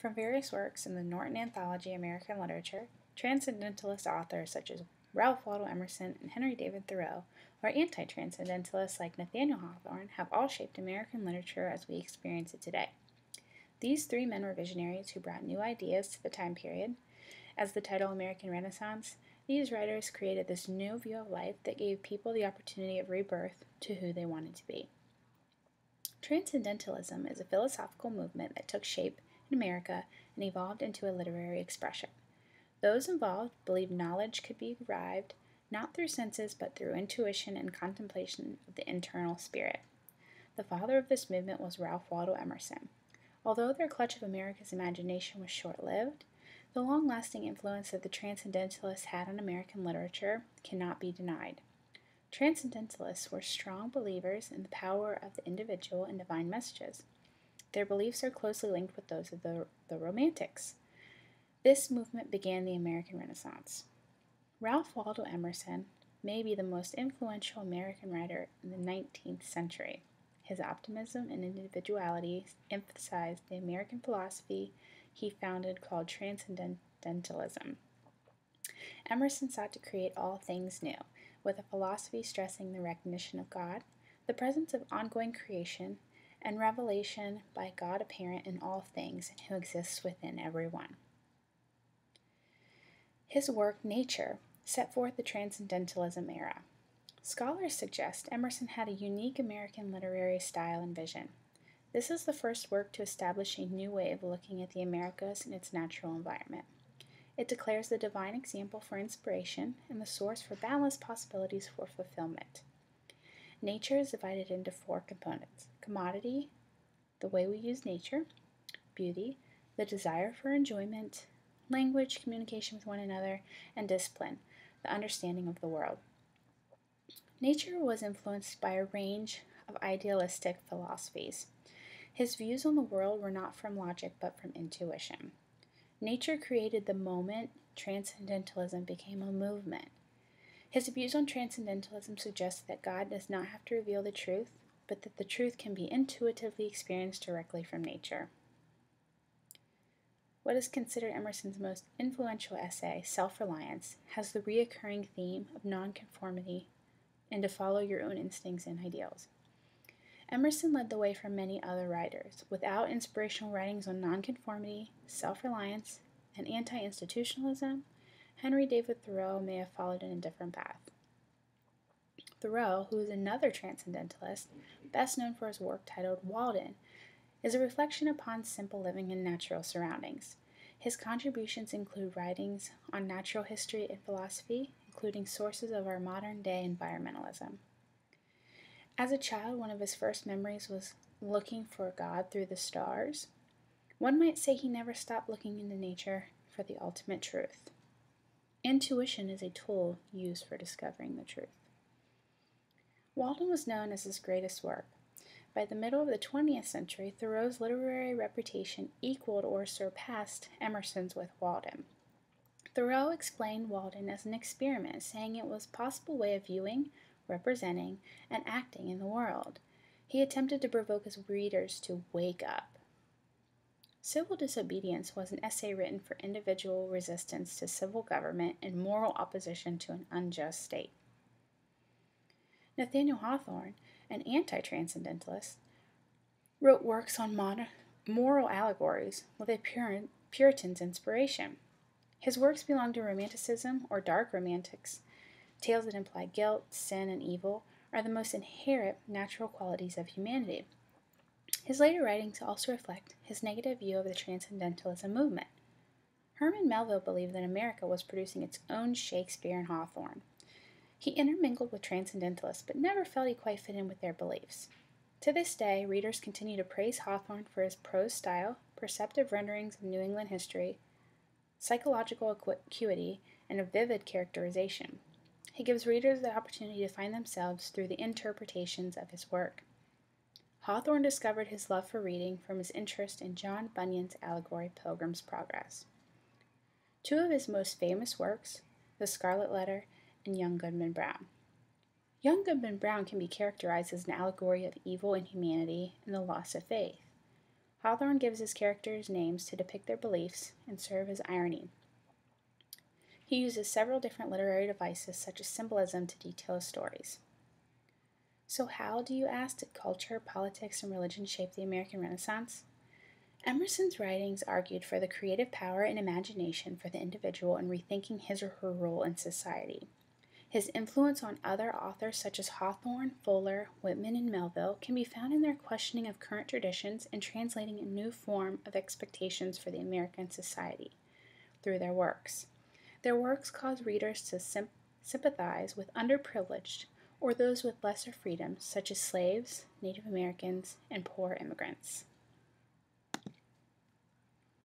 From various works in the Norton Anthology American Literature, transcendentalist authors such as Ralph Waldo Emerson and Henry David Thoreau, or anti-transcendentalists like Nathaniel Hawthorne, have all shaped American literature as we experience it today. These three men were visionaries who brought new ideas to the time period. As the title American Renaissance, these writers created this new view of life that gave people the opportunity of rebirth to who they wanted to be. Transcendentalism is a philosophical movement that took shape in America and evolved into a literary expression. Those involved believed knowledge could be arrived not through senses but through intuition and contemplation of the internal spirit. The father of this movement was Ralph Waldo Emerson. Although their clutch of America's imagination was short-lived, the long-lasting influence that the Transcendentalists had on American literature cannot be denied. Transcendentalists were strong believers in the power of the individual and divine messages. Their beliefs are closely linked with those of the Romantics. This movement began the American Renaissance. Ralph Waldo Emerson may be the most influential American writer in the 19th century. His optimism and individuality emphasized the American philosophy he founded called Transcendentalism. Emerson sought to create all things new, with a philosophy stressing the recognition of God, the presence of ongoing creation, and revelation by God apparent in all things and who exists within everyone. His work, Nature, set forth the Transcendentalism era. Scholars suggest Emerson had a unique American literary style and vision. This is the first work to establish a new way of looking at the Americas and its natural environment. It declares the divine example for inspiration and the source for boundless possibilities for fulfillment. Nature is divided into four components: commodity, the way we use nature; beauty, the desire for enjoyment; language, communication with one another; and discipline, the understanding of the world. Nature was influenced by a range of idealistic philosophies. His views on the world were not from logic but from intuition. Nature created the moment Transcendentalism became a movement. His views on Transcendentalism suggest that God does not have to reveal the truth, but that the truth can be intuitively experienced directly from nature. What is considered Emerson's most influential essay, Self-Reliance, has the recurring theme of nonconformity and to follow your own instincts and ideals. Emerson led the way for many other writers. Without inspirational writings on nonconformity, self-reliance, and anti-institutionalism, Henry David Thoreau may have followed in a different path. Thoreau, who is another transcendentalist, best known for his work titled Walden, is a reflection upon simple living in natural surroundings. His contributions include writings on natural history and philosophy, including sources of our modern-day environmentalism. As a child, one of his first memories was looking for God through the stars. One might say he never stopped looking into nature for the ultimate truth. Intuition is a tool used for discovering the truth. Walden was known as his greatest work. By the middle of the 20th century, Thoreau's literary reputation equaled or surpassed Emerson's with Walden. Thoreau explained Walden as an experiment, saying it was a possible way of viewing, representing, and acting in the world. He attempted to provoke his readers to wake up. Civil Disobedience was an essay written for individual resistance to civil government and moral opposition to an unjust state. Nathaniel Hawthorne, an anti-transcendentalist, wrote works on moral allegories with a Puritan's inspiration. His works belong to Romanticism or Dark Romantics. Tales that imply guilt, sin, and evil are the most inherent natural qualities of humanity. His later writings also reflect his negative view of the Transcendentalism movement. Herman Melville believed that America was producing its own Shakespeare and Hawthorne. He intermingled with Transcendentalists, but never felt he quite fit in with their beliefs. To this day, readers continue to praise Hawthorne for his prose style, perceptive renderings of New England history, psychological acuity, and a vivid characterization. He gives readers the opportunity to find themselves through the interpretations of his work. Hawthorne discovered his love for reading from his interest in John Bunyan's allegory Pilgrim's Progress. Two of his most famous works, The Scarlet Letter and Young Goodman Brown. Young Goodman Brown can be characterized as an allegory of evil in humanity and the loss of faith. Hawthorne gives his characters names to depict their beliefs and serve as irony. He uses several different literary devices, such as symbolism, to detail his stories. So, how, do you ask, did culture, politics, and religion shape the American Renaissance? Emerson's writings argued for the creative power and imagination for the individual in rethinking his or her role in society. His influence on other authors such as Hawthorne, Fuller, Whitman, and Melville can be found in their questioning of current traditions and translating a new form of expectations for the American society through their works. Their works cause readers to sympathize with underprivileged or those with lesser freedoms, such as slaves, Native Americans, and poor immigrants.